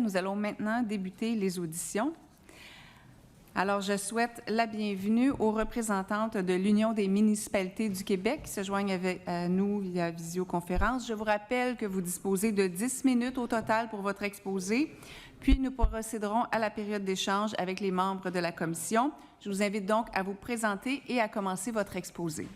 nous allons maintenant débuter les auditions. Alors, je souhaite la bienvenue aux représentantes de l'Union des municipalités du Québec qui se joignent avec nous via visioconférence. Je vous rappelle que vous disposez de 10 minutes au total pour votre exposé, puis nous procéderons à la période d'échange avec les membres de la commission. Je vous invite donc à vous présenter et à commencer votre exposé.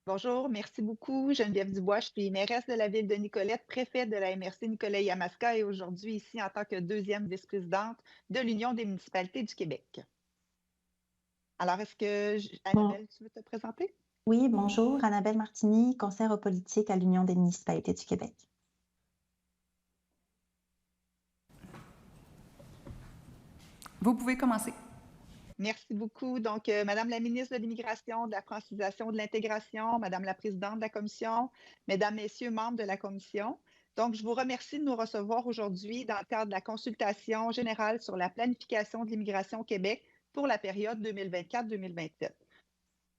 Bonjour, merci beaucoup. Geneviève Dubois, je suis mairesse de la ville de Nicolette, préfète de la MRC Nicolet-Yamaska et aujourd'hui ici en tant que deuxième vice-présidente de l'Union des municipalités du Québec. Alors, est-ce que, Annabelle, tu veux te présenter? Oui, bonjour, Annabelle Martini, conseillère aux politiques à l'Union des municipalités du Québec. Vous pouvez commencer. Merci beaucoup. Donc, Madame la ministre de l'Immigration, de la Francisation, de l'Intégration, Madame la présidente de la Commission, Mesdames, Messieurs, membres de la Commission. Donc, je vous remercie de nous recevoir aujourd'hui dans le cadre de la consultation générale sur la planification de l'immigration au Québec pour la période 2024-2027.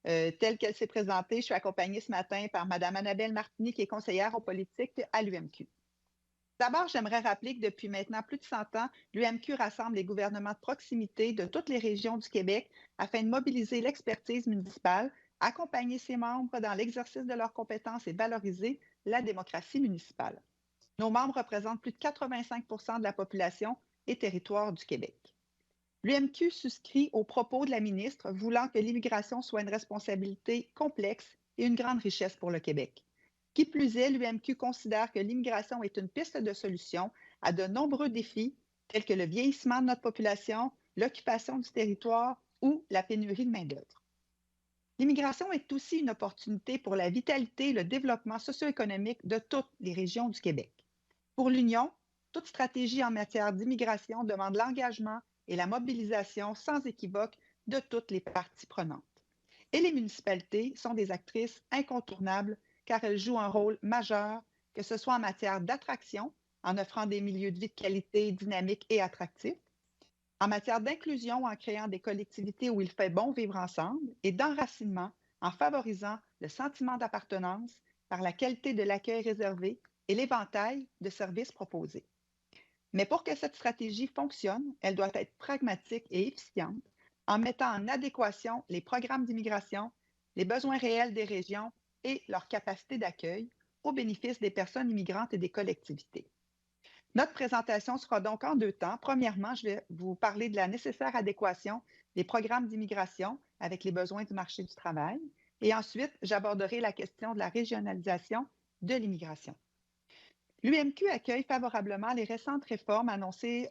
Telle qu'elle s'est présentée, je suis accompagnée ce matin par Madame Annabelle Martini, qui est conseillère aux politiques à l'UMQ. D'abord, j'aimerais rappeler que depuis maintenant plus de 100 ans, l'UMQ rassemble les gouvernements de proximité de toutes les régions du Québec afin de mobiliser l'expertise municipale, accompagner ses membres dans l'exercice de leurs compétences et valoriser la démocratie municipale. Nos membres représentent plus de 85 % de la population et territoire du Québec. L'UMQ souscrit aux propos de la ministre voulant que l'immigration soit une responsabilité complexe et une grande richesse pour le Québec. Qui plus est, l'UMQ considère que l'immigration est une piste de solution à de nombreux défis tels que le vieillissement de notre population, l'occupation du territoire ou la pénurie de main-d'œuvre. L'immigration est aussi une opportunité pour la vitalité et le développement socio-économique de toutes les régions du Québec. Pour l'Union, toute stratégie en matière d'immigration demande l'engagement et la mobilisation sans équivoque de toutes les parties prenantes. Et les municipalités sont des actrices incontournables car elles jouent un rôle majeur, que ce soit en matière d'attraction, en offrant des milieux de vie de qualité, dynamiques et attractifs, en matière d'inclusion, en créant des collectivités où il fait bon vivre ensemble, et d'enracinement, en favorisant le sentiment d'appartenance par la qualité de l'accueil réservé et l'éventail de services proposés. Mais pour que cette stratégie fonctionne, elle doit être pragmatique et efficiente, en mettant en adéquation les programmes d'immigration, les besoins réels des régions et leur capacité d'accueil au bénéfice des personnes immigrantes et des collectivités. Notre présentation sera donc en deux temps. Premièrement, je vais vous parler de la nécessaire adéquation des programmes d'immigration avec les besoins du marché du travail. Et ensuite, j'aborderai la question de la régionalisation de l'immigration. L'UMQ accueille favorablement les récentes réformes annoncées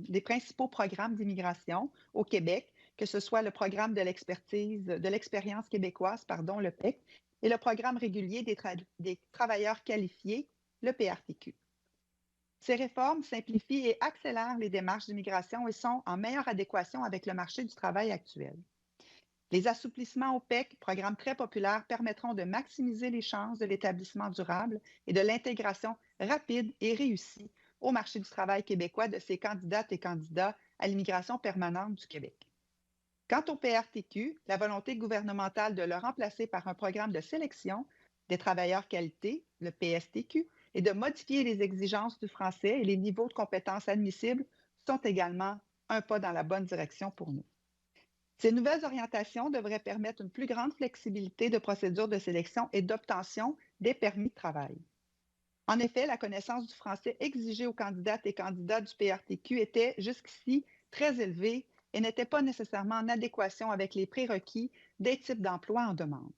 des principaux programmes d'immigration au Québec, que ce soit le programme de l'expérience québécoise, le PEQ, et le programme régulier des travailleurs qualifiés, le PRTQ. Ces réformes simplifient et accélèrent les démarches d'immigration et sont en meilleure adéquation avec le marché du travail actuel. Les assouplissements au PEQ, programme très populaire, permettront de maximiser les chances de l'établissement durable et de l'intégration rapide et réussie au marché du travail québécois de ces candidates et candidats à l'immigration permanente du Québec. Quant au PRTQ, la volonté gouvernementale de le remplacer par un programme de sélection des travailleurs qualité, le PSTQ, et de modifier les exigences du français et les niveaux de compétences admissibles sont également un pas dans la bonne direction pour nous. Ces nouvelles orientations devraient permettre une plus grande flexibilité de procédure de sélection et d'obtention des permis de travail. En effet, la connaissance du français exigée aux candidates et candidats du PRTQ était jusqu'ici très élevée et n'était pas nécessairement en adéquation avec les prérequis des types d'emplois en demande.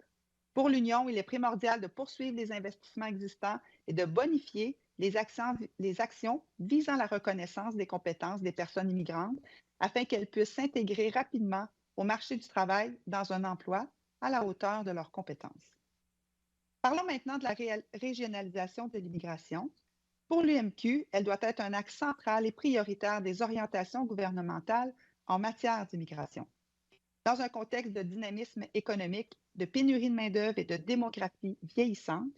Pour l'Union, il est primordial de poursuivre les investissements existants et de bonifier les actions visant la reconnaissance des compétences des personnes immigrantes afin qu'elles puissent s'intégrer rapidement au marché du travail dans un emploi à la hauteur de leurs compétences. Parlons maintenant de la régionalisation de l'immigration. Pour l'UMQ, elle doit être un axe central et prioritaire des orientations gouvernementales en matière d'immigration. Dans un contexte de dynamisme économique, de pénurie de main-d'œuvre et de démographie vieillissante,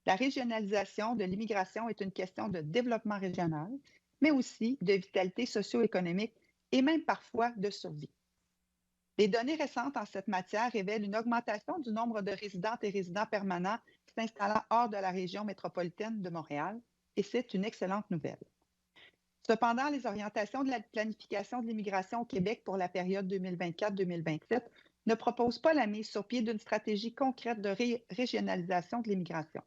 la régionalisation de l'immigration est une question de développement régional, mais aussi de vitalité socio-économique et même parfois de survie. Les données récentes en cette matière révèlent une augmentation du nombre de résidentes et résidents permanents s'installant hors de la région métropolitaine de Montréal, et c'est une excellente nouvelle. Cependant, les orientations de la planification de l'immigration au Québec pour la période 2024-2027 ne proposent pas la mise sur pied d'une stratégie concrète de régionalisation de l'immigration.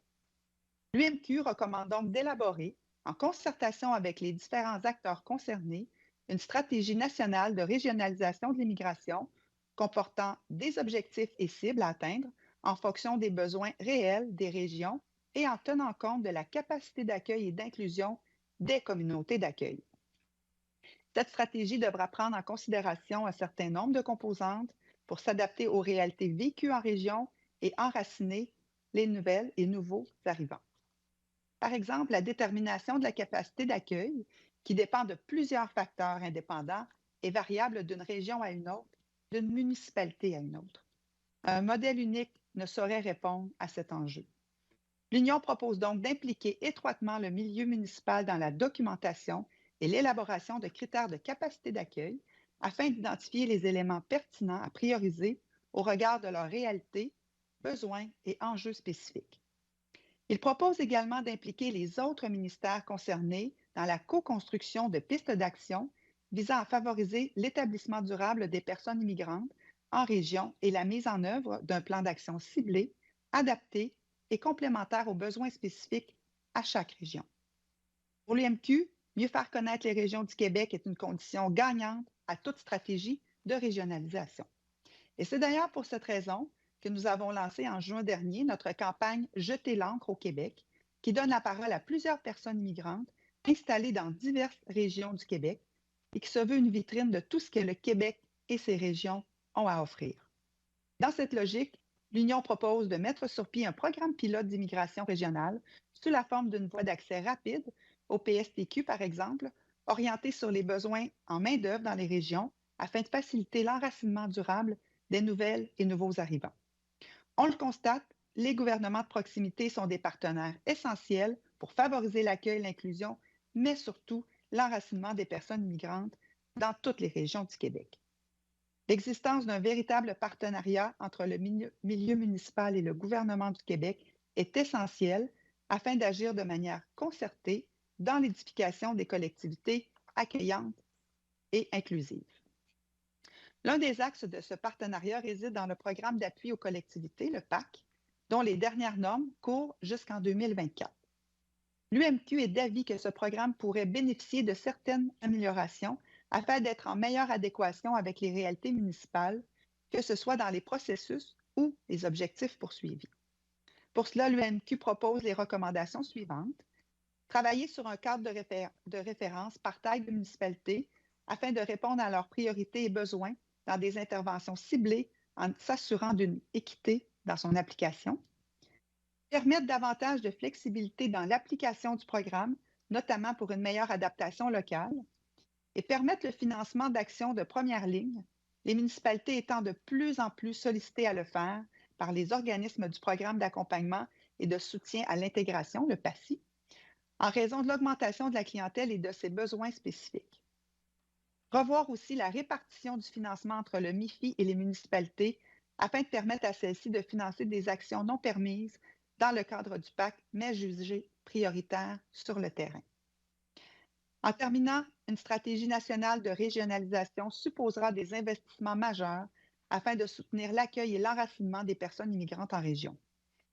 L'UMQ recommande donc d'élaborer, en concertation avec les différents acteurs concernés, une stratégie nationale de régionalisation de l'immigration comportant des objectifs et cibles à atteindre en fonction des besoins réels des régions et en tenant compte de la capacité d'accueil et d'inclusion des communautés d'accueil. Cette stratégie devra prendre en considération un certain nombre de composantes pour s'adapter aux réalités vécues en région et enraciner les nouvelles et nouveaux arrivants. Par exemple, la détermination de la capacité d'accueil, qui dépend de plusieurs facteurs indépendants, est variable d'une région à une autre, d'une municipalité à une autre. Un modèle unique ne saurait répondre à cet enjeu. L'Union propose donc d'impliquer étroitement le milieu municipal dans la documentation et l'élaboration de critères de capacité d'accueil afin d'identifier les éléments pertinents à prioriser au regard de leur réalité, besoins et enjeux spécifiques. Il propose également d'impliquer les autres ministères concernés dans la co-construction de pistes d'action visant à favoriser l'établissement durable des personnes immigrantes en région et la mise en œuvre d'un plan d'action ciblé, adapté et complémentaire aux besoins spécifiques à chaque région. Pour l'UMQ, mieux faire connaître les régions du Québec est une condition gagnante à toute stratégie de régionalisation. Et c'est d'ailleurs pour cette raison que nous avons lancé en juin dernier notre campagne « Jeter l'encre au Québec » qui donne la parole à plusieurs personnes immigrantes installées dans diverses régions du Québec et qui se veut une vitrine de tout ce que le Québec et ses régions ont à offrir. Dans cette logique, l'Union propose de mettre sur pied un programme pilote d'immigration régionale sous la forme d'une voie d'accès rapide au PSTQ, par exemple, orientée sur les besoins en main-d'œuvre dans les régions afin de faciliter l'enracinement durable des nouvelles et nouveaux arrivants. On le constate, les gouvernements de proximité sont des partenaires essentiels pour favoriser l'accueil et l'inclusion, mais surtout l'enracinement des personnes immigrantes dans toutes les régions du Québec. L'existence d'un véritable partenariat entre le milieu municipal et le gouvernement du Québec est essentielle afin d'agir de manière concertée dans l'édification des collectivités accueillantes et inclusives. L'un des axes de ce partenariat réside dans le programme d'appui aux collectivités, le PAC, dont les dernières normes courent jusqu'en 2024. L'UMQ est d'avis que ce programme pourrait bénéficier de certaines améliorations afin d'être en meilleure adéquation avec les réalités municipales, que ce soit dans les processus ou les objectifs poursuivis. Pour cela, l'UMQ propose les recommandations suivantes. Travailler sur un cadre de référence par taille de municipalité afin de répondre à leurs priorités et besoins dans des interventions ciblées en s'assurant d'une équité dans son application. Permettre davantage de flexibilité dans l'application du programme, notamment pour une meilleure adaptation locale. Et permettre le financement d'actions de première ligne, les municipalités étant de plus en plus sollicitées à le faire par les organismes du programme d'accompagnement et de soutien à l'intégration, le PACI, en raison de l'augmentation de la clientèle et de ses besoins spécifiques. Revoir aussi la répartition du financement entre le MIFI et les municipalités afin de permettre à celles-ci de financer des actions non permises dans le cadre du PAC, mais jugées prioritaires sur le terrain. En terminant, une stratégie nationale de régionalisation supposera des investissements majeurs afin de soutenir l'accueil et l'enracinement des personnes immigrantes en région.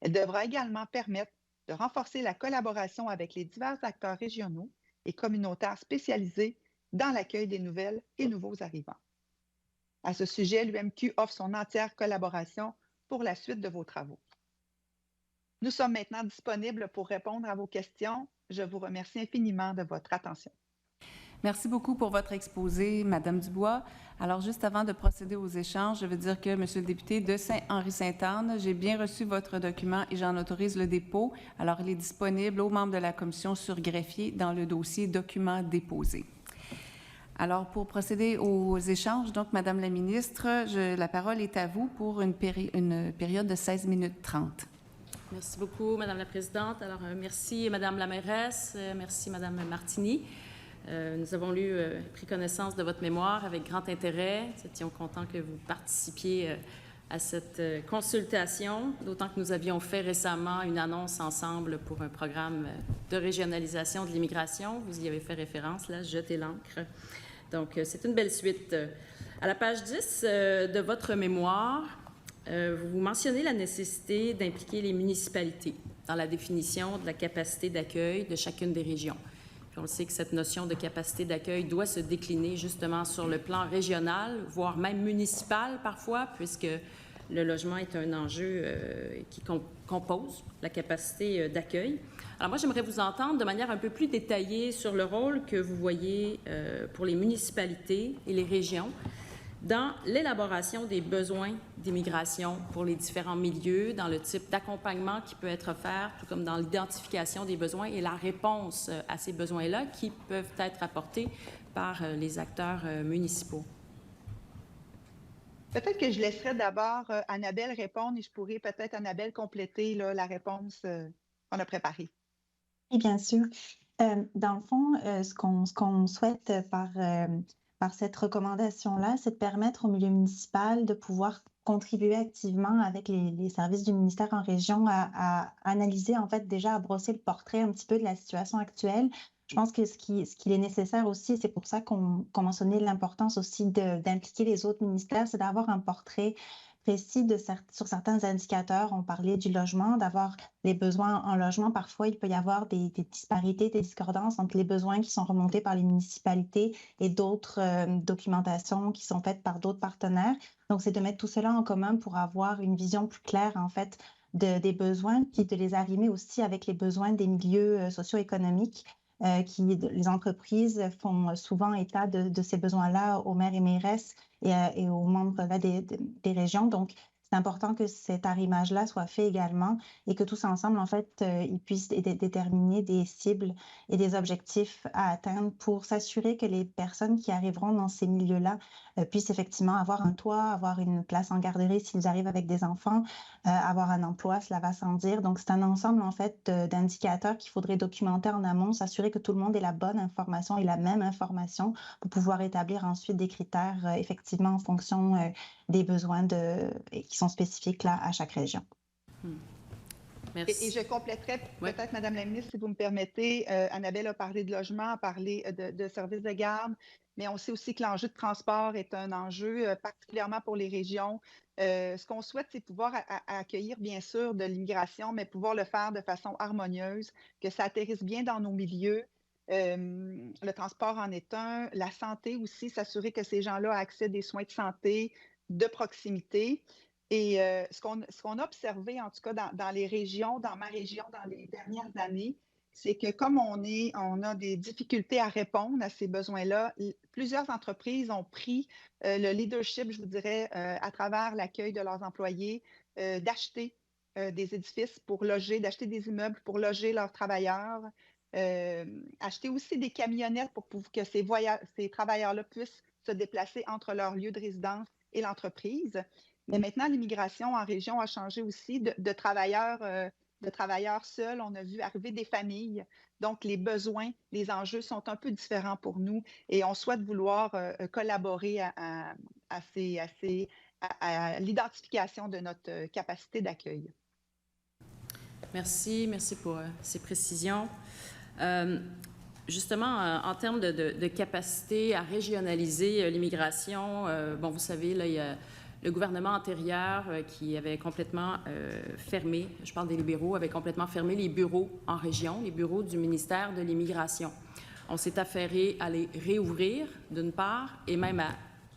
Elle devra également permettre de renforcer la collaboration avec les divers acteurs régionaux et communautaires spécialisés dans l'accueil des nouvelles et nouveaux arrivants. À ce sujet, l'UMQ offre son entière collaboration pour la suite de vos travaux. Nous sommes maintenant disponibles pour répondre à vos questions. Je vous remercie infiniment de votre attention. Merci beaucoup pour votre exposé, Madame Dubois. Alors, juste avant de procéder aux échanges, je veux dire que, Monsieur le député de Saint-Henri-Sainte-Anne, j'ai bien reçu votre document et j'en autorise le dépôt. Alors, il est disponible aux membres de la commission sur greffier dans le dossier « Documents déposés ». Alors, pour procéder aux échanges, donc, Madame la ministre, la parole est à vous pour une période de 16 minutes 30. Merci beaucoup, Madame la Présidente. Alors, merci, Madame la mairesse, merci, Madame Martini. Nous avons pris connaissance de votre mémoire avec grand intérêt. Nous étions contents que vous participiez à cette consultation, d'autant que nous avions fait récemment une annonce ensemble pour un programme de régionalisation de l'immigration. Vous y avez fait référence, là, jeter l'encre. Donc, c'est une belle suite. À la page 10 de votre mémoire, vous mentionnez la nécessité d'impliquer les municipalités dans la définition de la capacité d'accueil de chacune des régions. Puis on sait que cette notion de capacité d'accueil doit se décliner justement sur le plan régional, voire même municipal parfois, puisque le logement est un enjeu qui compose la capacité d'accueil. Alors moi, j'aimerais vous entendre de manière un peu plus détaillée sur le rôle que vous voyez pour les municipalités et les régions dans l'élaboration des besoins d'immigration pour les différents milieux, dans le type d'accompagnement qui peut être offert, tout comme dans l'identification des besoins et la réponse à ces besoins-là qui peuvent être apportés par les acteurs municipaux. Peut-être que je laisserai d'abord Annabelle répondre et je pourrais peut-être, Annabelle, compléter là, la réponse qu'on a préparée. Et bien sûr. Dans le fond, ce qu'on souhaite par cette recommandation-là, c'est de permettre au milieu municipal de pouvoir contribuer activement avec les services du ministère en région à analyser, en fait, déjà à brosser le portrait un petit peu de la situation actuelle. Je pense que ce qu'il est nécessaire aussi, c'est pour ça qu'on mentionnait l'importance aussi d'impliquer les autres ministères, c'est d'avoir un portrait précis sur certains indicateurs. On parlait du logement, d'avoir les besoins en logement. Parfois, il peut y avoir des disparités, des discordances entre les besoins qui sont remontés par les municipalités et d'autres documentations qui sont faites par d'autres partenaires. Donc, c'est de mettre tout cela en commun pour avoir une vision plus claire, en fait, des besoins, puis de les arrimer aussi avec les besoins des milieux socio-économiques. Les entreprises font souvent état de ces besoins-là aux maires et mairesses et aux membres là, des régions. Donc, c'est important que cet arrimage-là soit fait également et que tous ensemble, en fait, ils puissent déterminer des cibles et des objectifs à atteindre pour s'assurer que les personnes qui arriveront dans ces milieux-là puissent effectivement avoir un toit, avoir une place en garderie s'ils arrivent avec des enfants, avoir un emploi, cela va sans dire. Donc, c'est un ensemble, en fait, d'indicateurs qu'il faudrait documenter en amont, s'assurer que tout le monde ait la bonne information et la même information pour pouvoir établir ensuite des critères, effectivement, en fonction des besoins qui sont spécifiques là, à chaque région. Merci. Et je compléterai peut-être, Madame la ministre, si vous me permettez. Annabelle a parlé de logement, a parlé de services de garde, mais on sait aussi que l'enjeu de transport est un enjeu particulièrement pour les régions. Ce qu'on souhaite, c'est pouvoir accueillir, bien sûr, de l'immigration, mais pouvoir le faire de façon harmonieuse, que ça atterrisse bien dans nos milieux. Le transport en est un. La santé aussi, s'assurer que ces gens-là aient accès à des soins de santé de proximité. Et ce qu'on a observé, en tout cas dans les régions, dans ma région, dans les dernières années, c'est que comme on a des difficultés à répondre à ces besoins-là, plusieurs entreprises ont pris le leadership, je vous dirais, à travers l'accueil de leurs employés, d'acheter des édifices pour loger, d'acheter des immeubles pour loger leurs travailleurs, acheter aussi des camionnettes pour que ces travailleurs-là puissent se déplacer entre leur lieu de résidence et l'entreprise. Mais maintenant, l'immigration en région a changé aussi de travailleurs seuls. On a vu arriver des familles. Donc, les besoins, les enjeux sont un peu différents pour nous et on souhaite vouloir collaborer à l'identification de notre capacité d'accueil. Merci pour ces précisions. Justement, en termes de capacité à régionaliser l'immigration, bon, vous savez, là, il y a le gouvernement antérieur qui avait complètement fermé, je parle des libéraux, avait complètement fermé les bureaux en région, les bureaux du ministère de l'Immigration. On s'est affairé à les réouvrir, d'une part, et même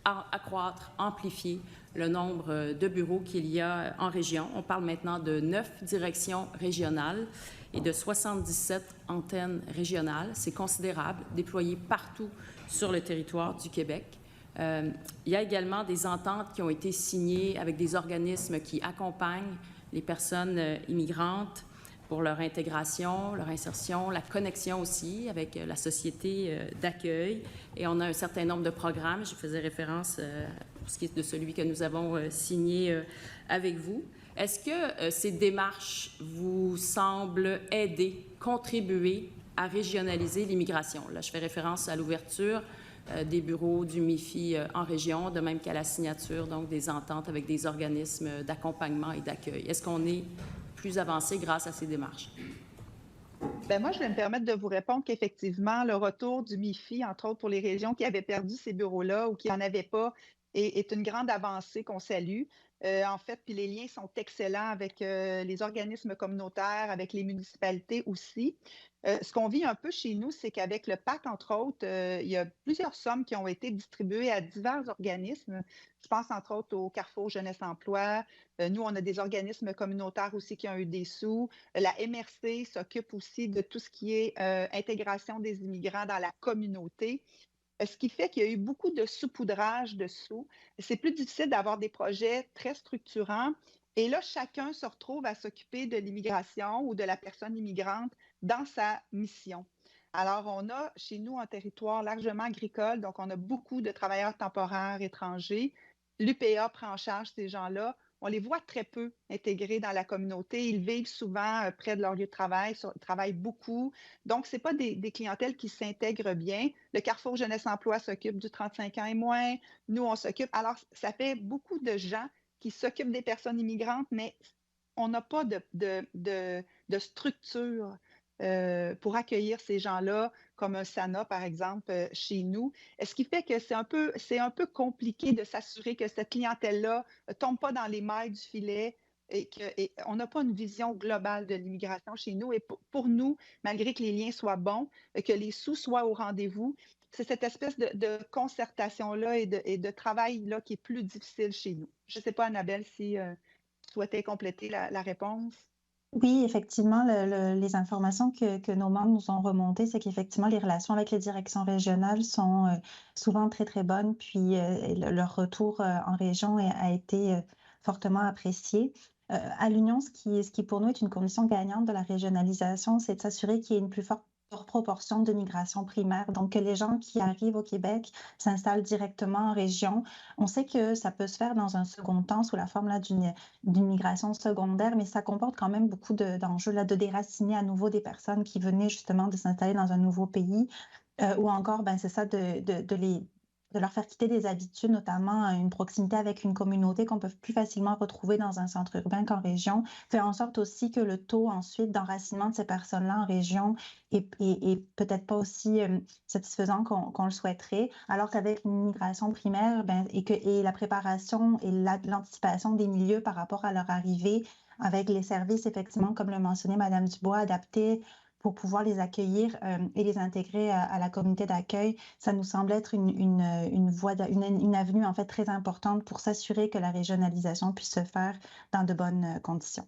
à accroître, amplifier le nombre de bureaux qu'il y a en région. On parle maintenant de 9 directions régionales et de 77 antennes régionales. C'est considérable, déployées partout sur le territoire du Québec. Il y a également des ententes qui ont été signées avec des organismes qui accompagnent les personnes immigrantes pour leur intégration, leur insertion, la connexion aussi avec la société d'accueil. Et on a un certain nombre de programmes. Je faisais référence pour ce qui est de celui que nous avons signé avec vous. Est-ce que ces démarches vous semblent aider, contribuer à régionaliser l'immigration? Là, je fais référence à l'ouverture des bureaux du MIFI en région, de même qu'à la signature donc des ententes avec des organismes d'accompagnement et d'accueil. Est-ce qu'on est plus avancé grâce à ces démarches? Bien, moi, je vais me permettre de vous répondre qu'effectivement, le retour du MIFI, entre autres pour les régions qui avaient perdu ces bureaux-là ou qui n'en avaient pas, est une grande avancée qu'on salue. En fait, puis les liens sont excellents avec les organismes communautaires, avec les municipalités aussi. Ce qu'on vit un peu chez nous, c'est qu'avec le PAC, entre autres, il y a plusieurs sommes qui ont été distribuées à divers organismes. Je pense entre autres au Carrefour Jeunesse Emploi. Nous, on a des organismes communautaires aussi qui ont eu des sous. La MRC s'occupe aussi de tout ce qui est intégration des immigrants dans la communauté. Ce qui fait qu'il y a eu beaucoup de saupoudrage de sous. C'est plus difficile d'avoir des projets très structurants. Et là, chacun se retrouve à s'occuper de l'immigration ou de la personne immigrante dans sa mission. Alors, on a chez nous un territoire largement agricole, donc on a beaucoup de travailleurs temporaires étrangers. L'UPA prend en charge ces gens-là. On les voit très peu intégrés dans la communauté. Ils vivent souvent près de leur lieu de travail, ils travaillent beaucoup. Donc, ce n'est pas des clientèles qui s'intègrent bien. Le Carrefour Jeunesse Emploi s'occupe du 35 ans et moins. Nous, on s'occupe. Alors, ça fait beaucoup de gens qui s'occupent des personnes immigrantes, mais on n'a pas de structure pour accueillir ces gens-là, comme un SANA, par exemple, chez nous. Ce qui fait que c'est un peu compliqué de s'assurer que cette clientèle-là ne tombe pas dans les mailles du filet et qu'on n'a pas une vision globale de l'immigration chez nous. Et pour nous, malgré que les liens soient bons, que les sous soient au rendez-vous, c'est cette espèce de concertation-là et de travail-là qui est plus difficile chez nous. Je ne sais pas, Annabelle, si tu souhaitais compléter la réponse. Oui, effectivement, les informations que nos membres nous ont remontées, c'est qu'effectivement, les relations avec les directions régionales sont souvent très, très bonnes. Puis leur retour en région a été fortement apprécié. À l'Union, ce qui pour nous est une condition gagnante de la régionalisation, c'est de s'assurer qu'il y ait une plus forte proportion de migration primaire. Donc, que les gens qui arrivent au Québec s'installent directement en région. On sait que ça peut se faire dans un second temps sous la forme là, d'une migration secondaire, mais ça comporte quand même beaucoup d'enjeux là, de déraciner à nouveau des personnes qui venaient justement de s'installer dans un nouveau pays, ou encore, c'est ça, de leur faire quitter des habitudes, notamment une proximité avec une communauté qu'on peut plus facilement retrouver dans un centre urbain qu'en région, fait en sorte aussi que le taux ensuite d'enracinement de ces personnes-là en région est peut-être pas aussi satisfaisant qu'on le souhaiterait, alors qu'avec une migration primaire et la préparation et l'anticipation des milieux par rapport à leur arrivée, avec les services, effectivement, comme le mentionnait Mme Dubois, adaptés pour pouvoir les accueillir et les intégrer à la communauté d'accueil, ça nous semble être une avenue en fait très importante pour s'assurer que la régionalisation puisse se faire dans de bonnes conditions.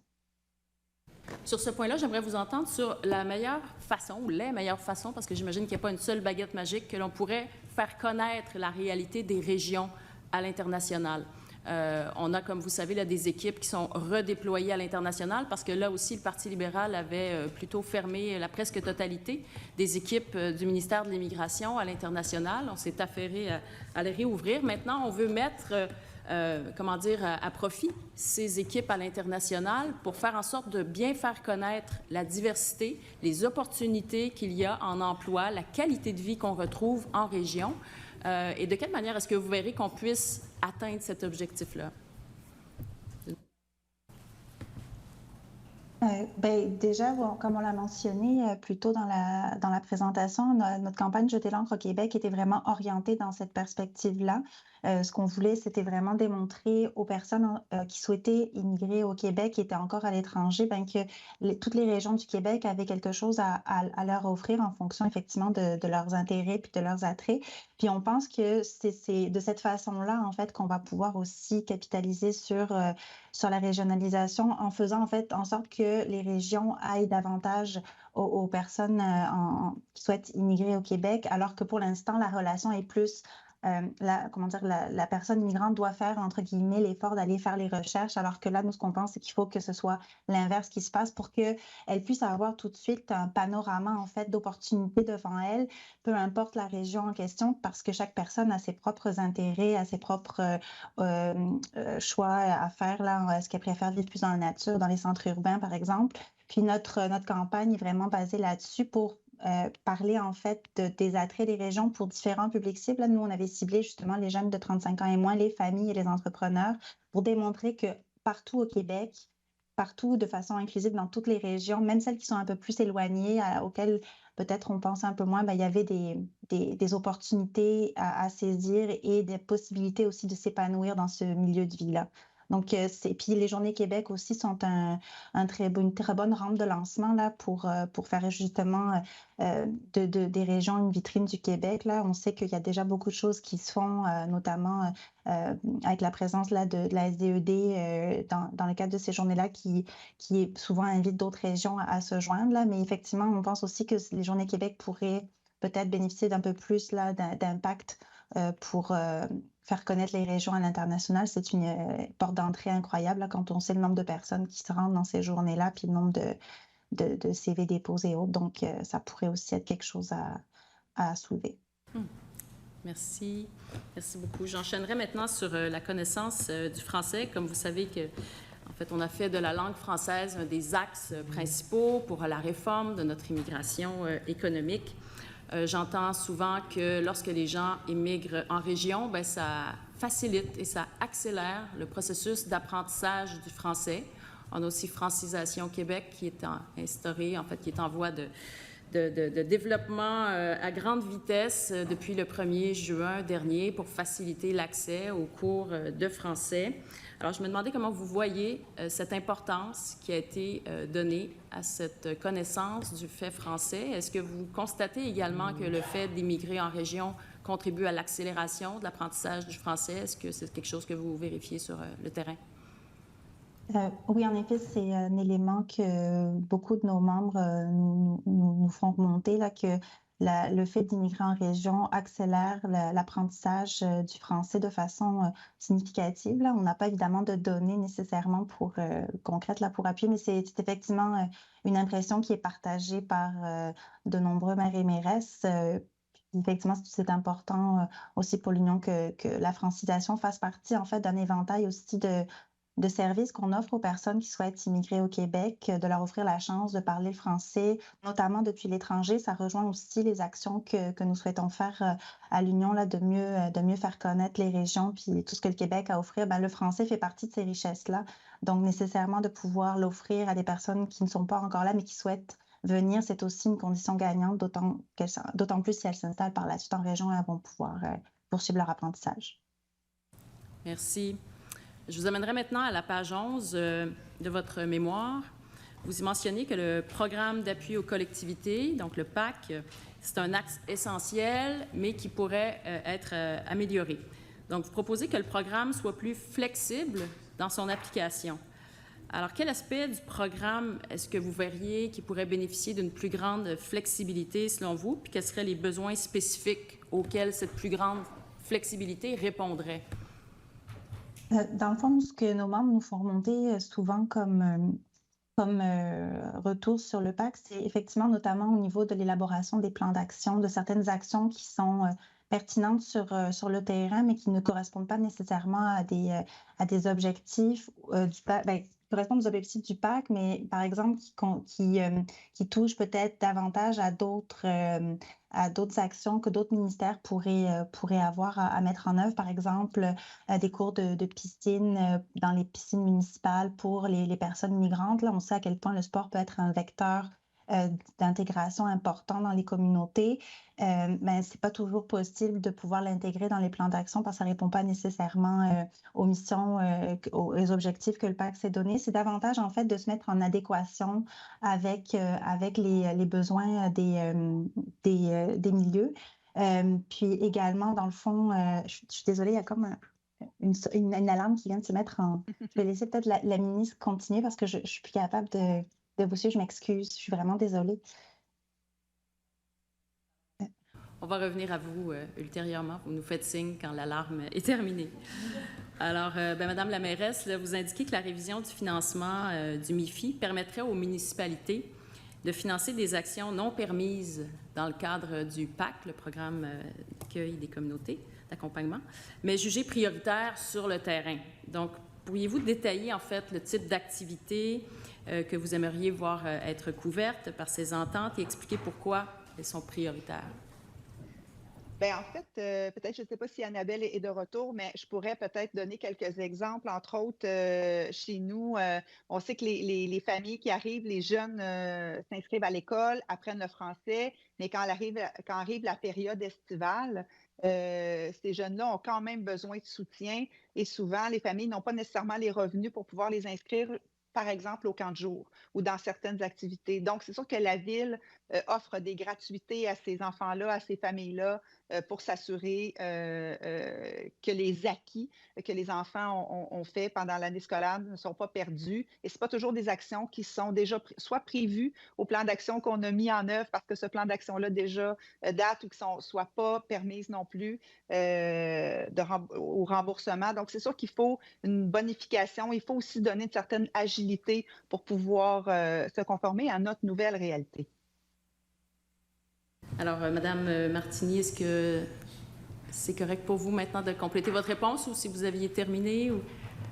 Sur ce point-là, j'aimerais vous entendre sur la meilleure façon ou les meilleures façons, parce que j'imagine qu'il n'y a pas une seule baguette magique, que l'on pourrait faire connaître la réalité des régions à l'international. On a, comme vous savez, là, des équipes qui sont redéployées à l'international parce que là aussi, le Parti libéral avait plutôt fermé la presque totalité des équipes du ministère de l'Immigration à l'international. On s'est affairé à les réouvrir. Maintenant, on veut mettre, à profit ces équipes à l'international pour faire en sorte de bien faire connaître la diversité, les opportunités qu'il y a en emploi, la qualité de vie qu'on retrouve en région. Et de quelle manière est-ce que vous verrez qu'on puisse atteindre cet objectif-là? Déjà, comme on l'a mentionné plus tôt dans la présentation, notre campagne Jeter l'encre au Québec était vraiment orientée dans cette perspective-là. Ce qu'on voulait, c'était vraiment démontrer aux personnes qui souhaitaient immigrer au Québec, qui étaient encore à l'étranger, que toutes les régions du Québec avaient quelque chose à leur offrir en fonction effectivement de leurs intérêts puis de leurs attraits. Puis on pense que c'est de cette façon-là, en fait, qu'on va pouvoir aussi capitaliser sur la régionalisation en faisant en fait en sorte que les régions aillent davantage aux personnes qui souhaitent immigrer au Québec, alors que pour l'instant, la relation est plus la personne immigrante doit faire, entre guillemets, l'effort d'aller faire les recherches, alors que là, nous, ce qu'on pense, c'est qu'il faut que ce soit l'inverse qui se passe pour qu'elle puisse avoir tout de suite un panorama, en fait, d'opportunités devant elle, peu importe la région en question, parce que chaque personne a ses propres intérêts, a ses propres choix à faire, là. Est-ce qu'elle préfère vivre plus dans la nature, dans les centres urbains, par exemple? Puis notre campagne est vraiment basée là-dessus pour parler en fait des attraits des régions pour différents publics cibles. Là, nous, on avait ciblé justement les jeunes de 35 ans et moins, les familles et les entrepreneurs pour démontrer que partout au Québec, partout de façon inclusive dans toutes les régions, même celles qui sont un peu plus éloignées, auxquelles peut-être on pense un peu moins, il y avait des opportunités à saisir et des possibilités aussi de s'épanouir dans ce milieu de vie-là. Donc, puis les Journées Québec aussi sont une très bonne rampe de lancement là, pour faire justement des régions une vitrine du Québec. Là. On sait qu'il y a déjà beaucoup de choses qui se font, notamment avec la présence là, de la SDED dans le cadre de ces journées-là qui souvent invite d'autres régions à se joindre. Là. Mais effectivement, on pense aussi que les Journées Québec pourraient peut-être bénéficier d'un peu plus là, d'impact pour faire connaître les régions à l'international. C'est une porte d'entrée incroyable là, quand on sait le nombre de personnes qui se rendent dans ces journées-là, puis le nombre de CV déposés et autres. Donc, ça pourrait aussi être quelque chose à soulever. Merci. Merci beaucoup. J'enchaînerai maintenant sur la connaissance du français. Comme vous savez que, en fait, on a fait de la langue française un des axes principaux pour la réforme de notre immigration économique. J'entends souvent que lorsque les gens immigrent en région, bien, ça facilite et ça accélère le processus d'apprentissage du français. On a aussi Francisation Québec qui est instaurée, en fait, qui est en voie de développement à grande vitesse depuis le 1er juin dernier pour faciliter l'accès aux cours de français. Alors, je me demandais comment vous voyez cette importance qui a été donnée à cette connaissance du fait français. Est-ce que vous constatez également que le fait d'immigrer en région contribue à l'accélération de l'apprentissage du français? Est-ce que c'est quelque chose que vous vérifiez sur le terrain? Oui, en effet, c'est un élément que beaucoup de nos membres nous font remonter, là, que le fait d'immigrer en région accélère l'apprentissage du français de façon significative. Là. On n'a pas évidemment de données nécessairement concrètes là, pour appuyer, mais c'est effectivement une impression qui est partagée par de nombreux maires et mairesses. Effectivement, c'est important aussi pour l'Union que la francisation fasse partie en fait d'un éventail aussi de services qu'on offre aux personnes qui souhaitent immigrer au Québec, de leur offrir la chance de parler le français, notamment depuis l'étranger. Ça rejoint aussi les actions que nous souhaitons faire à l'Union, là, de mieux faire connaître les régions puis tout ce que le Québec a à offrir. Bien, le français fait partie de ces richesses-là. Donc, nécessairement, de pouvoir l'offrir à des personnes qui ne sont pas encore là, mais qui souhaitent venir, c'est aussi une condition gagnante, d'autant plus si elles s'installent par la suite en région, elles vont pouvoir poursuivre leur apprentissage. Merci. Je vous amènerai maintenant à la page 11 de votre mémoire. Vous y mentionnez que le programme d'appui aux collectivités, donc le PAC, c'est un axe essentiel, mais qui pourrait être amélioré. Donc, vous proposez que le programme soit plus flexible dans son application. Alors, quel aspect du programme est-ce que vous verriez qui pourrait bénéficier d'une plus grande flexibilité selon vous? Puis, quels seraient les besoins spécifiques auxquels cette plus grande flexibilité répondrait? Dans le fond, ce que nos membres nous font remonter souvent comme retour sur le PAC, c'est effectivement notamment au niveau de l'élaboration des plans d'action, de certaines actions qui sont pertinentes sur le terrain, mais qui ne correspondent pas nécessairement à des objectifs du PAC. Bien, correspondent aux objectifs du PAC, mais par exemple qui touchent peut-être davantage à d'autres actions que d'autres ministères pourraient avoir à mettre en œuvre. Par exemple, des cours de piscine dans les piscines municipales pour les personnes migrantes. Là, on sait à quel point le sport peut être un vecteur d'intégration important dans les communautés. Mais c'est pas toujours possible de pouvoir l'intégrer dans les plans d'action parce que ça répond pas nécessairement aux missions, aux objectifs que le PAC s'est donné. C'est davantage en fait de se mettre en adéquation avec les besoins des milieux. Puis également, dans le fond, je suis désolée, il y a comme une alarme qui vient de se mettre en... Je vais laisser peut-être la ministre continuer parce que je suis plus capable de vous suivre. Je m'excuse, je suis vraiment désolée. On va revenir à vous ultérieurement. Vous nous faites signe quand l'alarme est terminée. Alors, Madame la mairesse, là, vous indiquez que la révision du financement du MIFI permettrait aux municipalités de financer des actions non permises dans le cadre du PAC, le programme d'accueil des communautés d'accompagnement, mais jugées prioritaires sur le terrain. Donc, pourriez-vous détailler en fait le type d'activité que vous aimeriez voir être couverte par ces ententes et expliquer pourquoi elles sont prioritaires? Bien, en fait, peut-être, je ne sais pas si Annabelle est de retour, mais je pourrais peut-être donner quelques exemples. Entre autres, chez nous, on sait que les familles qui arrivent, les jeunes s'inscrivent à l'école, apprennent le français, mais quand arrive la période estivale, ces jeunes-là ont quand même besoin de soutien et souvent, les familles n'ont pas nécessairement les revenus pour pouvoir les inscrire, par exemple, au camp de jour ou dans certaines activités. Donc, c'est sûr que la ville offre des gratuités à ces enfants-là, à ces familles-là, pour s'assurer que les acquis que les enfants ont fait pendant l'année scolaire ne sont pas perdus. Et ce pas toujours des actions qui sont déjà soit prévues au plan d'action qu'on a mis en œuvre parce que ce plan d'action-là déjà date ou qui ne soient pas permises non plus au remboursement. Donc, c'est sûr qu'il faut une bonification. Il faut aussi donner une certaine agilité pour pouvoir se conformer à notre nouvelle réalité. Alors, Madame Martini, est-ce que c'est correct pour vous maintenant de compléter votre réponse ou si vous aviez terminé? Ou...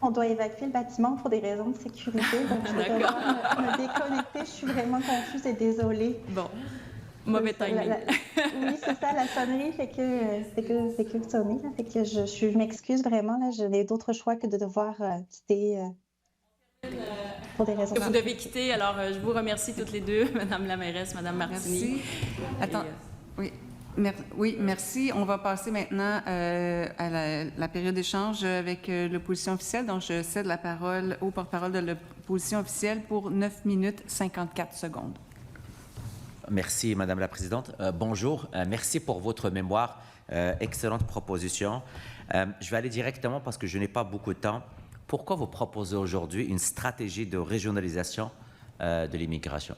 On doit évacuer le bâtiment pour des raisons de sécurité, donc je vais devoir me déconnecter. Je suis vraiment confuse et désolée. Bon, mauvais timing. Oui, c'est ça, la sonnerie fait que sonner. Là, fait que je m'excuse vraiment. Là, je n'ai d'autre choix que de devoir quitter pour des raisons. Vous devez quitter, alors je vous remercie toutes les deux, Madame la mairesse, Madame Martini. Merci. Attends, oui, merci. On va passer maintenant à la période d'échange avec l'opposition officielle. Donc, je cède la parole au porte-parole de l'opposition officielle pour 9 minutes 54 secondes. Merci, Madame la Présidente. Bonjour. Merci pour votre mémoire. Excellente proposition. Je vais aller directement parce que je n'ai pas beaucoup de temps. Pourquoi vous proposez aujourd'hui une stratégie de régionalisation de l'immigration?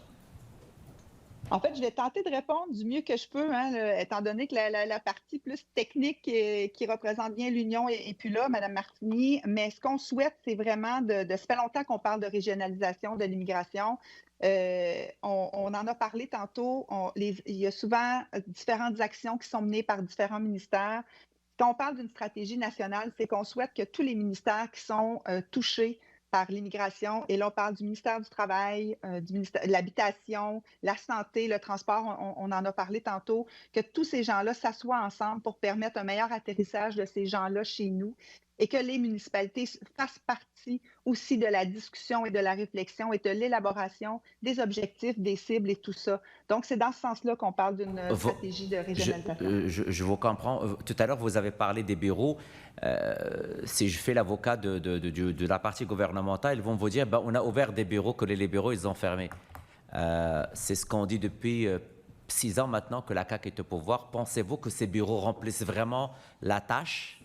En fait, je vais tenter de répondre du mieux que je peux, étant donné que la partie plus technique qui représente bien l'Union est plus là, Mme Martini. Mais ce qu'on souhaite, c'est vraiment ça fait longtemps qu'on parle de régionalisation de l'immigration. On en a parlé tantôt. Il y a souvent différentes actions qui sont menées par différents ministères. Quand on parle d'une stratégie nationale, c'est qu'on souhaite que tous les ministères qui sont touchés par l'immigration, et là on parle du ministère du Travail, du ministère de l'Habitation, la santé, le transport, on en a parlé tantôt, que tous ces gens-là s'assoient ensemble pour permettre un meilleur atterrissage de ces gens-là chez nous et que les municipalités fassent partie aussi de la discussion et de la réflexion et de l'élaboration des objectifs, des cibles et tout ça. Donc, c'est dans ce sens-là qu'on parle d'une stratégie de régionalisation. Je vous comprends. Tout à l'heure, vous avez parlé des bureaux. Si je fais l'avocat de la partie gouvernementale, ils vont vous dire on a ouvert des bureaux que les bureaux, ils ont fermés. C'est ce qu'on dit depuis 6 ans maintenant que la CAQ est au pouvoir. Pensez-vous que ces bureaux remplissent vraiment la tâche?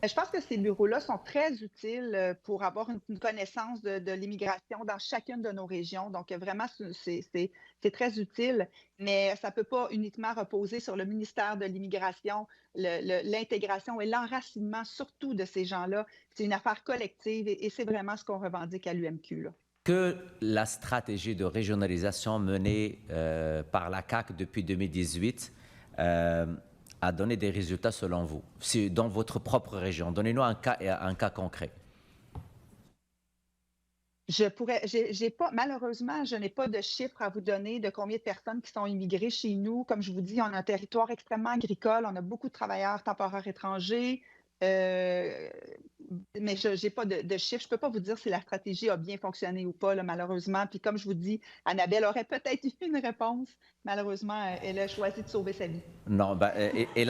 Je pense que ces bureaux-là sont très utiles pour avoir une connaissance de l'immigration dans chacune de nos régions. Donc, vraiment, c'est très utile, mais ça ne peut pas uniquement reposer sur le ministère de l'Immigration, l'intégration et l'enracinement surtout de ces gens-là. C'est une affaire collective et c'est vraiment ce qu'on revendique à l'UMQ, là. Que la stratégie de régionalisation menée par la CAQ depuis 2018 a donné des résultats selon vous, dans votre propre région? Donnez-nous un cas concret. Malheureusement, je n'ai pas de chiffres à vous donner de combien de personnes qui sont immigrées chez nous. Comme je vous dis, on a un territoire extrêmement agricole, on a beaucoup de travailleurs temporaires étrangers, mais je n'ai pas de chiffres. Je ne peux pas vous dire si la stratégie a bien fonctionné ou pas, là, malheureusement. Puis comme je vous dis, Annabelle aurait peut-être eu une réponse. Malheureusement, elle a choisi de sauver sa vie. Non, elle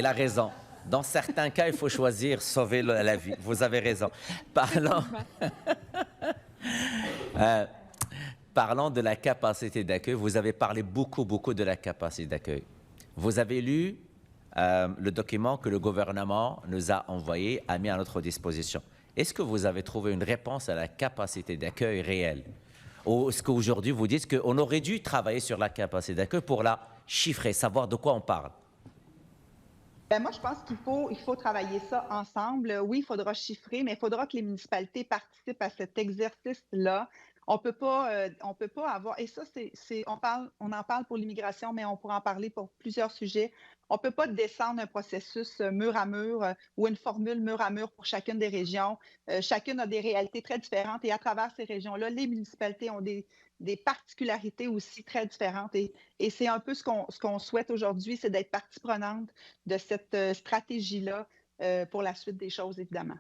a raison. Dans certains cas, il faut choisir sauver la vie. Vous avez raison. Parlant de la capacité d'accueil, vous avez parlé beaucoup de la capacité d'accueil. Vous avez lu le document que le gouvernement nous a envoyé, a mis à notre disposition. Est-ce que vous avez trouvé une réponse à la capacité d'accueil réelle? Ou est-ce qu'aujourd'hui vous dites qu'on aurait dû travailler sur la capacité d'accueil pour la chiffrer, savoir de quoi on parle? Moi, je pense qu'il faut travailler ça ensemble. Oui, il faudra chiffrer, mais il faudra que les municipalités participent à cet exercice-là. On peut pas avoir, et ça, on en parle pour l'immigration, mais on pourra en parler pour plusieurs sujets. On ne peut pas descendre un processus mur à mur ou une formule mur à mur pour chacune des régions. Chacune a des réalités très différentes et à travers ces régions-là, les municipalités ont des des particularités aussi très différentes. Et c'est un peu ce qu'on souhaite aujourd'hui, c'est d'être partie prenante de cette stratégie-là pour la suite des choses, évidemment.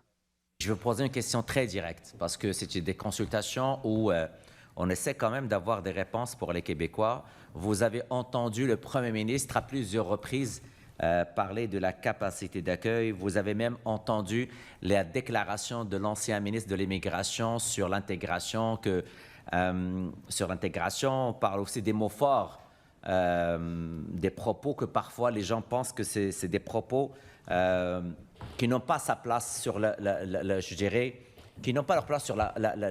Je vais vous poser une question très directe, parce que c'est des consultations où on essaie quand même d'avoir des réponses pour les Québécois. Vous avez entendu le Premier ministre à plusieurs reprises parler de la capacité d'accueil. Vous avez même entendu la déclaration de l'ancien ministre de l'Immigration sur l'intégration, on parle aussi des mots forts, des propos que parfois les gens pensent que c'est des propos qui n'ont pas sa place sur je dirais, qui n'ont pas leur place sur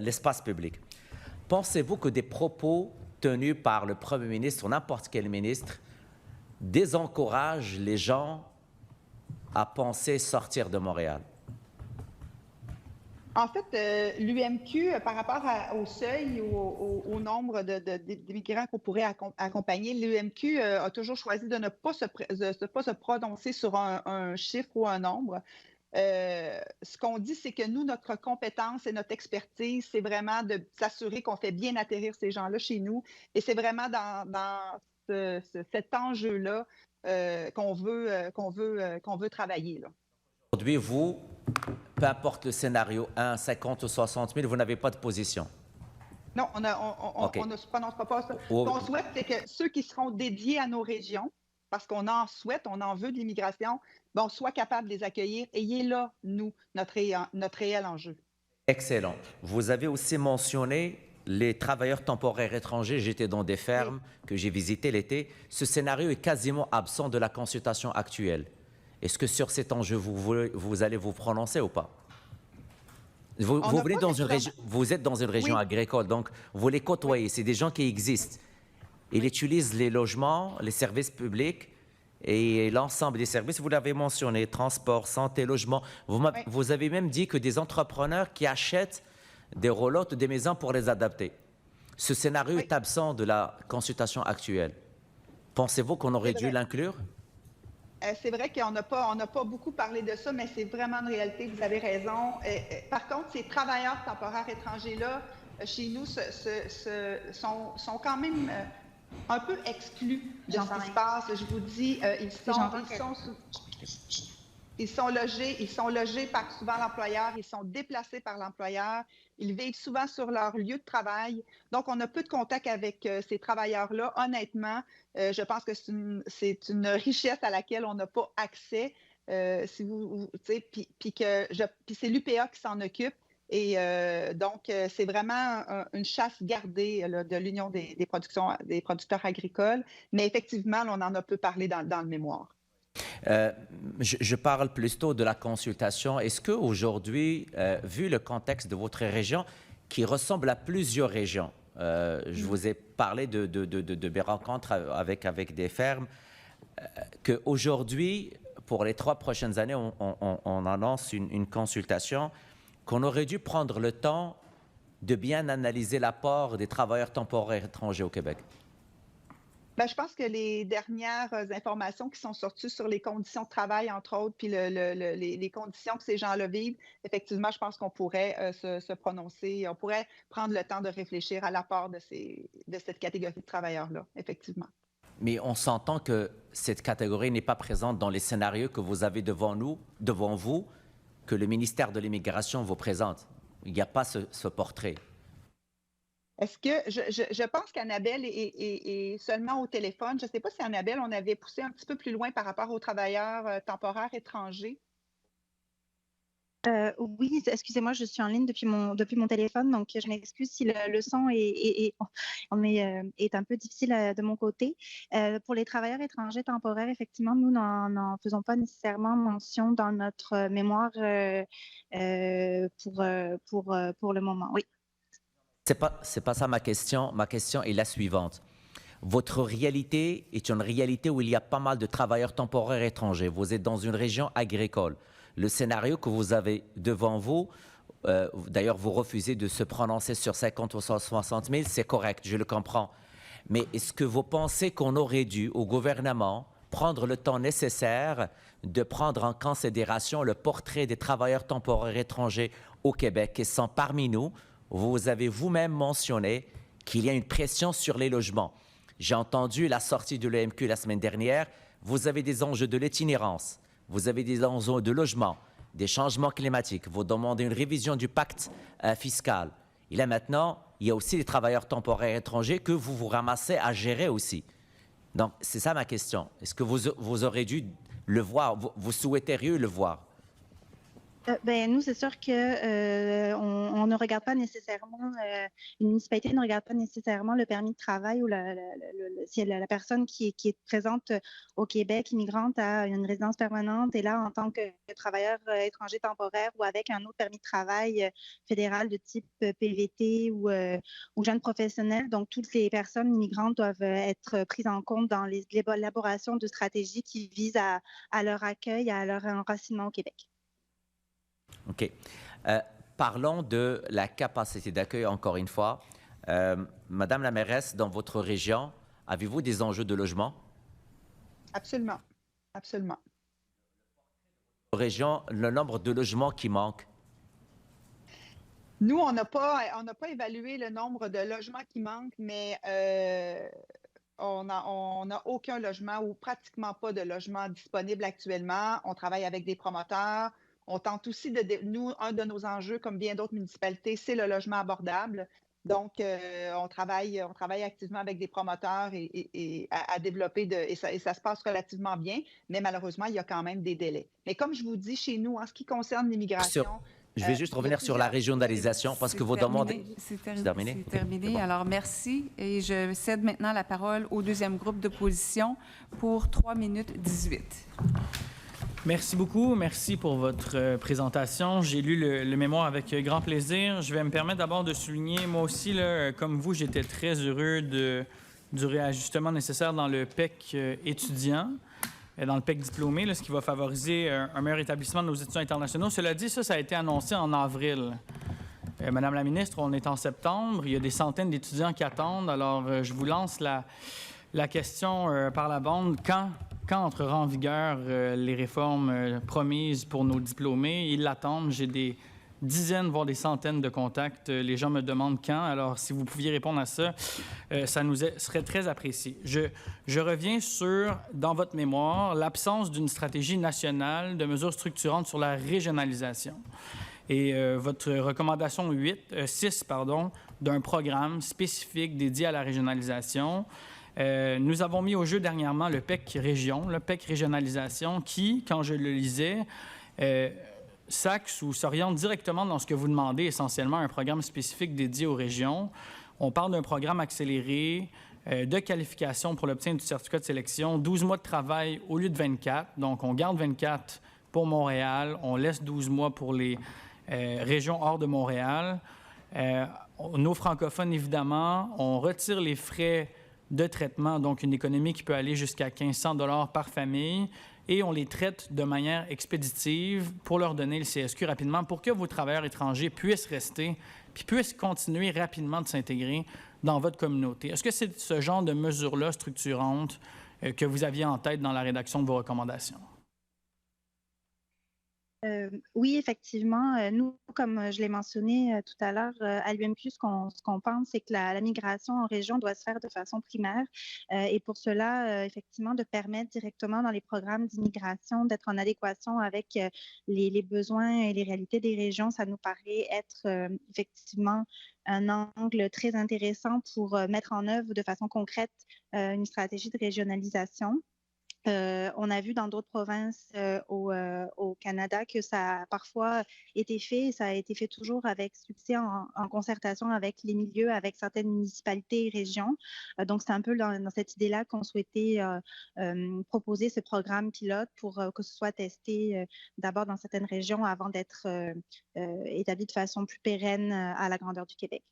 l'espace public. Pensez-vous que des propos tenus par le Premier ministre ou n'importe quel ministre désencouragent les gens à penser sortir de Montréal? En fait, l'UMQ, par rapport au seuil ou au nombre d'immigrants qu'on pourrait accompagner, l'UMQ a toujours choisi de ne pas se prononcer sur un chiffre ou un nombre. Ce qu'on dit, c'est que nous, notre compétence et notre expertise, c'est vraiment de s'assurer qu'on fait bien atterrir ces gens-là chez nous. Et c'est vraiment dans cet enjeu-là qu'on veut travailler, là. Aujourd'hui, vous, peu importe le scénario, 1, 50 ou 60 000, vous n'avez pas de position. Non, on ne se prononcera pas ça. Ce qu'on souhaite, c'est que ceux qui seront dédiés à nos régions, parce qu'on en souhaite, on en veut de l'immigration, bon, soit capable de les accueillir. Ayez là, nous, notre réel enjeu. Excellent. Vous avez aussi mentionné les travailleurs temporaires étrangers. J'étais dans des fermes que j'ai visitées l'été. Ce scénario est quasiment absent de la consultation actuelle. Est-ce que sur cet enjeu, vous allez vous prononcer ou pas? Vous êtes dans une région agricole, donc vous les côtoyez. C'est des gens qui existent. Ils utilisent les logements, les services publics et l'ensemble des services. Vous l'avez mentionné, transport, santé, logement. Vous avez même dit que des entrepreneurs qui achètent des roulottes ou des maisons pour les adapter. Ce scénario est absent de la consultation actuelle. Pensez-vous qu'on aurait dû l'inclure? C'est vrai qu'on n'a pas beaucoup parlé de ça, mais c'est vraiment une réalité, vous avez raison. Par contre, ces travailleurs temporaires étrangers-là, chez nous, sont quand même un peu exclus de ce qui se passe. Je vous dis, ils sont logés par souvent l'employeur, ils sont déplacés par l'employeur, ils vivent souvent sur leur lieu de travail. Donc, on a peu de contact avec ces travailleurs-là. Honnêtement, je pense que c'est une richesse à laquelle on n'a pas accès. Puis c'est l'UPA qui s'en occupe. Et donc, c'est vraiment une chasse gardée là, de l'Union des producteurs agricoles. Mais effectivement, on en a peu parlé dans le mémoire. Je parle plutôt de la consultation. Est-ce qu'aujourd'hui, vu le contexte de votre région, qui ressemble à plusieurs régions, je vous ai parlé de mes rencontres avec des fermes, qu'aujourd'hui, pour les 3 prochaines années, on annonce une consultation, qu'on aurait dû prendre le temps de bien analyser l'apport des travailleurs temporaires étrangers au Québec? Bien, je pense que les dernières informations qui sont sorties sur les conditions de travail, entre autres, puis les conditions que ces gens-là vivent, effectivement, je pense qu'on pourrait se prononcer, on pourrait prendre le temps de réfléchir à l'apport de cette catégorie de travailleurs-là, effectivement. Mais on s'entend que cette catégorie n'est pas présente dans les scénarios que vous avez devant vous, que le ministère de l'Immigration vous présente. Il n'y a pas ce portrait. Est-ce que je pense qu'Annabelle est seulement au téléphone. Je ne sais pas si Annabelle, on avait poussé un petit peu plus loin par rapport aux travailleurs temporaires étrangers. Oui, excusez-moi, je suis en ligne depuis mon téléphone, donc je m'excuse si le son est un peu difficile de mon côté. Pour les travailleurs étrangers temporaires, effectivement, nous n'en faisons pas nécessairement mention dans notre mémoire pour le moment. Oui. C'est pas ça ma question. Ma question est la suivante. Votre réalité est une réalité où il y a pas mal de travailleurs temporaires étrangers. Vous êtes dans une région agricole. Le scénario que vous avez devant vous, d'ailleurs, vous refusez de se prononcer sur 50 ou 60 000, c'est correct, je le comprends. Mais est-ce que vous pensez qu'on aurait dû, au gouvernement, prendre le temps nécessaire de prendre en considération le portrait des travailleurs temporaires étrangers au Québec qui sont parmi nous? Vous avez vous-même mentionné qu'il y a une pression sur les logements. J'ai entendu la sortie de l'EMQ la semaine dernière. Vous avez des enjeux de l'itinérance, vous avez des enjeux de logement, des changements climatiques, vous demandez une révision du pacte fiscal. Et là maintenant, il y a aussi les travailleurs temporaires étrangers que vous vous ramassez à gérer aussi. Donc, c'est ça ma question. Est-ce que vous aurez dû le voir, vous souhaiteriez le voir? Nous, c'est sûr que on ne regarde pas nécessairement, une municipalité ne regarde pas nécessairement le permis de travail ou si la personne qui est présente au Québec, immigrante, a une résidence permanente et là, en tant que travailleur étranger temporaire ou avec un autre permis de travail fédéral de type PVT ou jeune professionnel. Donc, toutes les personnes immigrantes doivent être prises en compte dans l'élaboration de stratégies qui visent à leur accueil, à leur enracinement au Québec. OK. Parlons de la capacité d'accueil encore une fois. Madame la mairesse, dans votre région, avez-vous des enjeux de logement? Absolument. Absolument. Région, le nombre de logements qui manquent? Nous, on n'a pas évalué le nombre de logements qui manquent, mais on n'a aucun logement ou pratiquement pas de logement disponible actuellement. On travaille avec des promoteurs. On tente aussi nous, un de nos enjeux, comme bien d'autres municipalités, c'est le logement abordable. Donc, on travaille activement avec des promoteurs et à développer, et ça se passe relativement bien, mais malheureusement, il y a quand même des délais. Mais comme je vous dis, chez nous, en ce qui concerne l'immigration... Je vais juste revenir sur la régionalisation parce que vous demandez... C'est terminé. C'est terminé. Alors, merci. Et je cède maintenant la parole au deuxième groupe d'opposition pour 3 minutes 18. Merci beaucoup. Merci pour votre présentation. J'ai lu le mémoire avec grand plaisir. Je vais me permettre d'abord de souligner, moi aussi, là, comme vous, j'étais très heureux du réajustement nécessaire dans le PEC étudiant, dans le PEC diplômé, là, ce qui va favoriser un meilleur établissement de nos étudiants internationaux. Cela dit, ça a été annoncé en avril. Madame la ministre, on est en septembre. Il y a des centaines d'étudiants qui attendent. Alors, je vous lance la question par la bande. Quand entrera en vigueur les réformes promises pour nos diplômés? Ils l'attendent. J'ai des dizaines, voire des centaines de contacts. Les gens me demandent quand. Alors, si vous pouviez répondre à ça, ça nous serait très apprécié. Je reviens sur, dans votre mémoire, l'absence d'une stratégie nationale de mesures structurantes sur la régionalisation. Et votre recommandation 6 d'un programme spécifique dédié à la régionalisation. Nous avons mis au jeu dernièrement le PEC Région, le PEC Régionalisation, qui, quand je le lisais, s'axe ou s'oriente directement dans ce que vous demandez, essentiellement un programme spécifique dédié aux régions. On parle d'un programme accéléré de qualification pour l'obtention du certificat de sélection, 12 mois de travail au lieu de 24. Donc, on garde 24 pour Montréal, on laisse 12 mois pour les régions hors de Montréal. Nos francophones, évidemment, on retire les frais de traitement, donc une économie qui peut aller jusqu'à 1 500 $ par famille, et on les traite de manière expéditive pour leur donner le CSQ rapidement pour que vos travailleurs étrangers puissent rester puis puissent continuer rapidement de s'intégrer dans votre communauté. Est-ce que c'est ce genre de mesures-là structurantes que vous aviez en tête dans la rédaction de vos recommandations? Oui, effectivement. Nous, comme je l'ai mentionné tout à l'heure, à l'UMQ, ce qu'on pense, c'est que la migration en région doit se faire de façon primaire. Et pour cela, effectivement, de permettre directement dans les programmes d'immigration d'être en adéquation avec les besoins et les réalités des régions, ça nous paraît être effectivement un angle très intéressant pour mettre en œuvre de façon concrète une stratégie de régionalisation. On a vu dans d'autres provinces au Canada que ça a parfois été fait, et ça a été fait toujours avec succès en concertation avec les milieux, avec certaines municipalités et régions. Donc, c'est un peu dans cette idée-là qu'on souhaitait proposer ce programme pilote pour que ce soit testé d'abord dans certaines régions avant d'être établi de façon plus pérenne à la grandeur du Québec.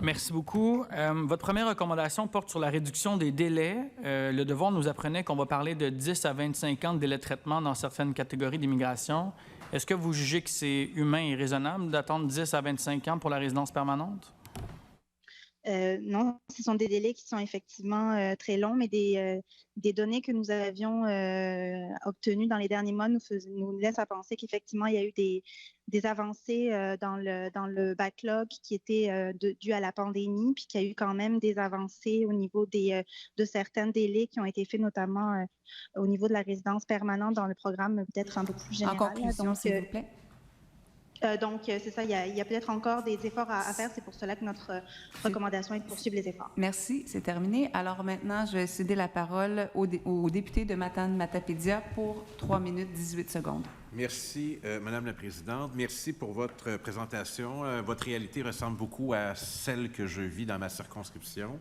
Merci beaucoup. Votre première recommandation porte sur la réduction des délais. Le Devoir nous apprenait qu'on va parler de 10 à 25 ans de délai de traitement dans certaines catégories d'immigration. Est-ce que vous jugez que c'est humain et raisonnable d'attendre 10 à 25 ans pour la résidence permanente? non, ce sont des délais qui sont effectivement très longs, mais des données que nous avions obtenues dans les derniers mois nous laissent à penser qu'effectivement, il y a eu des avancées dans le backlog qui étaient dues à la pandémie, puis qu'il y a eu quand même des avancées au niveau de certains délais qui ont été faits, notamment au niveau de la résidence permanente dans le programme peut-être un peu plus général. En conclusion, s'il vous plaît. Donc, c'est ça, il y a peut-être encore des efforts à faire. C'est pour cela que notre recommandation est de poursuivre les efforts. Merci, c'est terminé. Alors maintenant, je vais céder la parole au député de Matane-Matapédia pour 3 minutes 18 secondes. Merci, Madame la Présidente. Merci pour votre présentation. Votre réalité ressemble beaucoup à celle que je vis dans ma circonscription.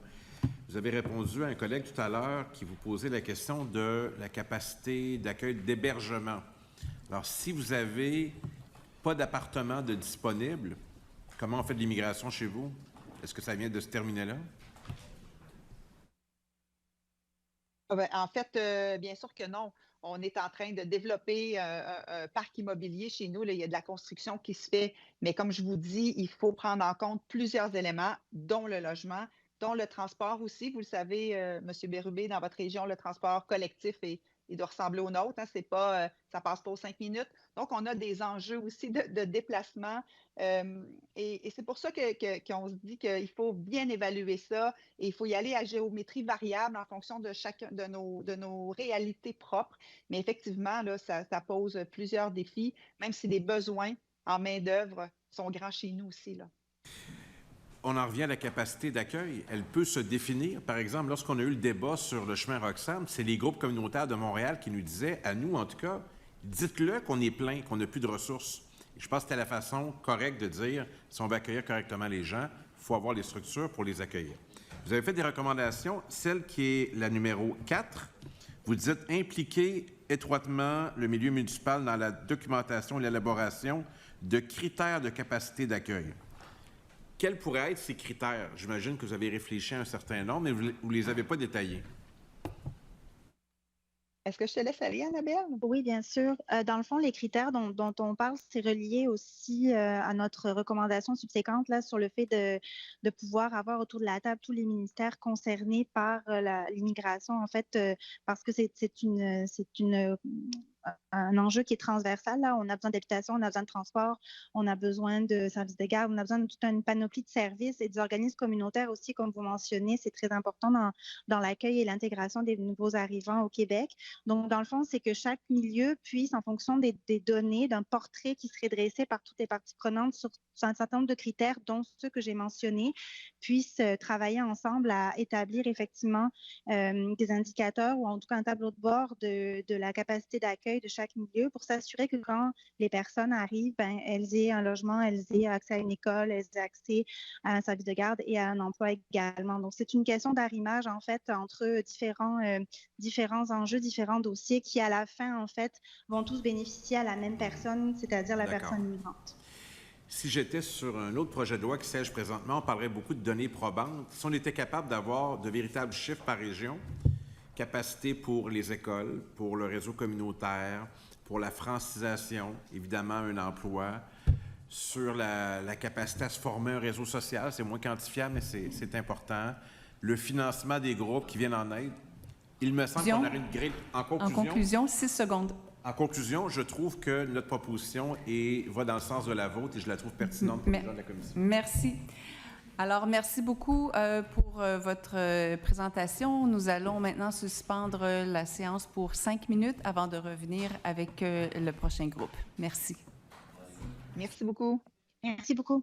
Vous avez répondu à un collègue tout à l'heure qui vous posait la question de la capacité d'accueil d'hébergement. Alors, si vous avez pas d'appartement de disponible, comment on fait de l'immigration chez vous? Est-ce que ça vient de se terminer là? En fait, bien sûr que non. On est en train de développer un parc immobilier chez nous. Là, il y a de la construction qui se fait, mais comme je vous dis, il faut prendre en compte plusieurs éléments, dont le logement, dont le transport aussi. Vous le savez, M. Bérubé, dans votre région, le transport collectif il doit ressembler au nôtre. Hein, c'est pas, ça passe pas aux 5 minutes. Donc, on a des enjeux aussi de déplacement. Et c'est pour ça qu'on se dit qu'il faut bien évaluer ça et il faut y aller à géométrie variable en fonction de chacun de nos réalités propres. Mais effectivement, là, ça pose plusieurs défis, même si les besoins en main-d'œuvre sont grands chez nous aussi, là. On en revient à la capacité d'accueil. Elle peut se définir. Par exemple, lorsqu'on a eu le débat sur le chemin Roxham, c'est les groupes communautaires de Montréal qui nous disaient, à nous en tout cas, dites-le qu'on est plein, qu'on n'a plus de ressources. Et je pense que c'était la façon correcte de dire, si on veut accueillir correctement les gens, il faut avoir les structures pour les accueillir. Vous avez fait des recommandations. Celle qui est la numéro 4, vous dites impliquer étroitement le milieu municipal dans la documentation et l'élaboration de critères de capacité d'accueil. Quels pourraient être ces critères? J'imagine que vous avez réfléchi à un certain nombre, mais vous ne les avez pas détaillés. Est-ce que je te laisse aller, Annabelle? Oui, bien sûr. Dans le fond, les critères dont on parle, c'est relié aussi à notre recommandation subséquente là, sur le fait de pouvoir avoir autour de la table tous les ministères concernés par l'immigration, en fait, parce que c'est un enjeu qui est transversal. Là. On a besoin d'habitation, on a besoin de transport, on a besoin de services de garde, on a besoin de toute une panoplie de services et des organismes communautaires aussi, comme vous mentionnez. C'est très important dans l'accueil et l'intégration des nouveaux arrivants au Québec. Donc, dans le fond, c'est que chaque milieu puisse, en fonction des données, d'un portrait qui serait dressé par toutes les parties prenantes sur un certain nombre de critères, dont ceux que j'ai mentionnés, puissent travailler ensemble à établir effectivement des indicateurs ou en tout cas un tableau de bord de la capacité d'accueil de chaque milieu pour s'assurer que quand les personnes arrivent, elles aient un logement, elles aient accès à une école, elles aient accès à un service de garde et à un emploi également. Donc, c'est une question d'arrimage, en fait, entre différents enjeux, différents dossiers qui, à la fin, en fait, vont tous bénéficier à la même personne, c'est-à-dire la personne migrante. Si j'étais sur un autre projet de loi qui siège présentement, on parlerait beaucoup de données probantes. Si on était capable d'avoir de véritables chiffres par région, capacité pour les écoles, pour le réseau communautaire, pour la francisation, évidemment un emploi, sur la capacité à se former un réseau social, c'est moins quantifiable, mais c'est important. Le financement des groupes qui viennent en aide. Il me semble qu'on aurait une grille. En conclusion, 6 secondes. En conclusion, je trouve que notre proposition va dans le sens de la vôtre et je la trouve pertinente pour les gens de la Commission. Merci. Alors, merci beaucoup pour votre présentation. Nous allons maintenant suspendre la séance pour 5 minutes avant de revenir avec le prochain groupe. Merci. Merci beaucoup. Merci beaucoup.